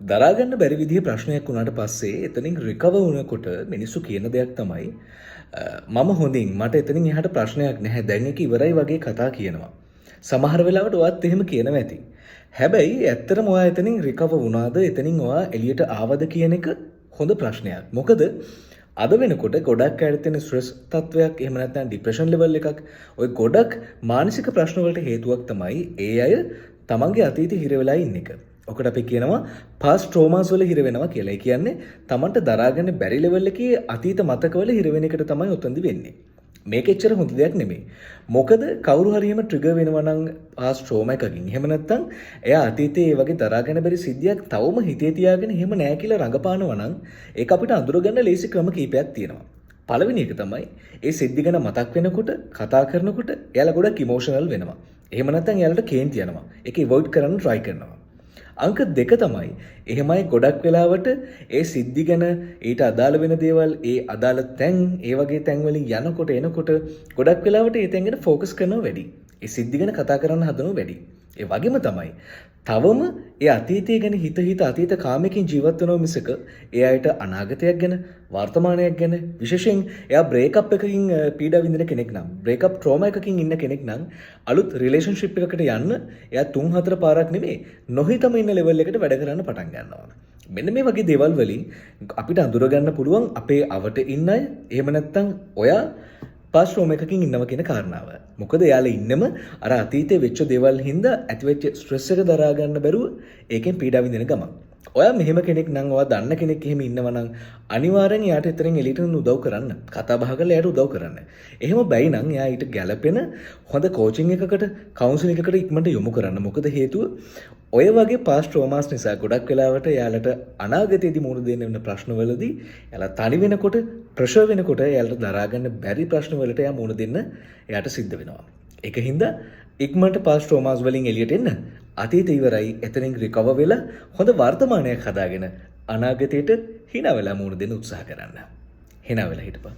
දරාගන්න බැරි විදිහේ ප්‍රශ්නයක් වුණාට පස්සේ එතනින් රිකවර් වුණකොට මිනිස්සු කියන දෙයක් තමයි මම හොඳින් මට එතනින් එහාට ප්‍රශ්නයක් නැහැ දැන් ඒක ඉවරයි වගේ කතා කියනවා. සමහර වෙලාවට ඔයත් එහෙම කියනවා ඇති. හැබැයි ඇත්තටම ඔයා එතනින් රිකවර් වුණාද එතනින් ඔයා එළියට ආවද කියන එක හොඳ ප්‍රශ්නයක්. මොකද අද වෙනකොට ගොඩක් අයට තියෙන ස්ට්‍රෙස් තත්වයක් එහෙම නැත්නම් ડિප්‍රෙෂන් ලෙවල් එකක් ඔය ගොඩක් මානසික ප්‍රශ්න වලට හේතුවක් තමයි ඒ අය තමන්ගේ අතීතේ හිර වෙලා ඉන්න එක. ඔකට අපි කියනවා past traumas වල හිර වෙනවා කියලා. ඒ කියන්නේ තමන්ට දරාගන්න බැරි ලෙවල් එකේ අතීත මතකවල හිර වෙන එකට තමයි උතන්දි වෙන්නේ. මේක එච්චර හොඳ දෙයක් නෙමෙයි. මොකද කවුරු හරි එහෙම ට්‍රිගර් වෙනවා නම් past trauma එකකින්. එහෙම නැත්නම් එයා අතීතයේ ඒ වගේ දරාගන්න බැරි සිද්ධියක් තවම හිතේ තියාගෙන එහෙම නෑ කියලා රඟපානවා නම් ඒක අපිට අඳුරගන්න ලේසි ක්‍රම කීපයක් තියෙනවා. පළවෙනි එක තමයි ඒ සිද්ධි ගැන මතක් වෙනකොට කතා කරනකොට එයාලා ගොඩක් ඉමෝෂනල් වෙනවා. එහෙම නැත්නම් එයාලට කේන්ති යනවා. ඒක අවොයිඩ් කරන්න try කරනවා. අංක 2 තමයි එහෙමයි ගොඩක් වෙලාවට ඒ සිද්ධි ගැන ඊට අදාළ වෙන දේවල් ඒ අදාළ තැන් ඒ වගේ තැන් වලින් යනකොට එනකොට ගොඩක් වෙලාවට ඒ තැන් ගැන ફોකස් කරනවා වැඩි. ඒ සිද්ධි ගැන කතා කරන්න හදනවා වැඩි. ඒ වගේම තමයි තවම ඒ අතීතය ගැන හිත අතීත කාමයකින් ජීවත් වෙනව මිසක ඒ අයට අනාගතයක් ගැන වර්තමානයක් ගැන විශේෂයෙන් එයා බ්‍රේක්අප් එකකින් පීඩා විඳින කෙනෙක් නම් බ්‍රේක්අප් ට්‍රෝමා එකකින් ඉන්න කෙනෙක් නම් අලුත් රිලේෂන්ෂිප් එකකට යන්න එයා 3-4 පාරක් නෙමෙයි නොහිතම ඉන්න ලෙවල් එකට වැඩ කරන්න පටන් ගන්නවා. මෙන්න මේ වගේ දේවල් වලින් අපිට අඳුරගන්න පුළුවන් අපේ අවට ඉන්න අය එහෙම නැත්නම් ඔයා past trauma එකකින් ඉන්නවා කියන කාරණාව. මොකද එයාලා ඉන්නම අර අතීතයේ වෙච්ච දේවල් හින්දා ඇතිවෙච්ච ස්ට්‍රෙස් එක දරා ගන්න බැරුව ඒකෙන් පීඩා විඳින ගමන්. ඔයා මෙහෙම කෙනෙක් නම් ඔයා දන්න කෙනෙක් එහෙම ඉන්නවා නම් අනිවාර්යෙන් එයාට එතරින් එළියට උදව් කරන්න. කතා බහ කරලා එයාට උදව් කරන්න. එහෙම බැයි නම් එයා ඊට ගැළපෙන හොඳ කෝචින් එකකට, කවුන්සලින් එකකට ඉක්මනට යොමු කරන්න. මොකද හේතුව ඔය වගේ past traumas නිසා ගොඩක් වෙලාවට එයාලට අනාගතයේදී මුහුණ දෙන්න වෙන ප්‍රශ්නවලදී එයාලා තනි වෙනකොට, ප්‍රෙෂර් වෙනකොට එයාලට දරා ගන්න බැරි ප්‍රශ්නවලට එයා මුහුණ දෙන්න එයාට සිද්ධ වෙනවා. ඒකින්ද ඉක්මනට past traumas වලින් එළියට එන්න අතීතය ඉවරයි එතනින් රිකවර් වෙලා හොඳ වර්තමානයක් හදාගෙන අනාගතයට hina වෙලා මුහුණ දෙන්න උත්සාහ කරන්න. hina වෙලා හිටපන්.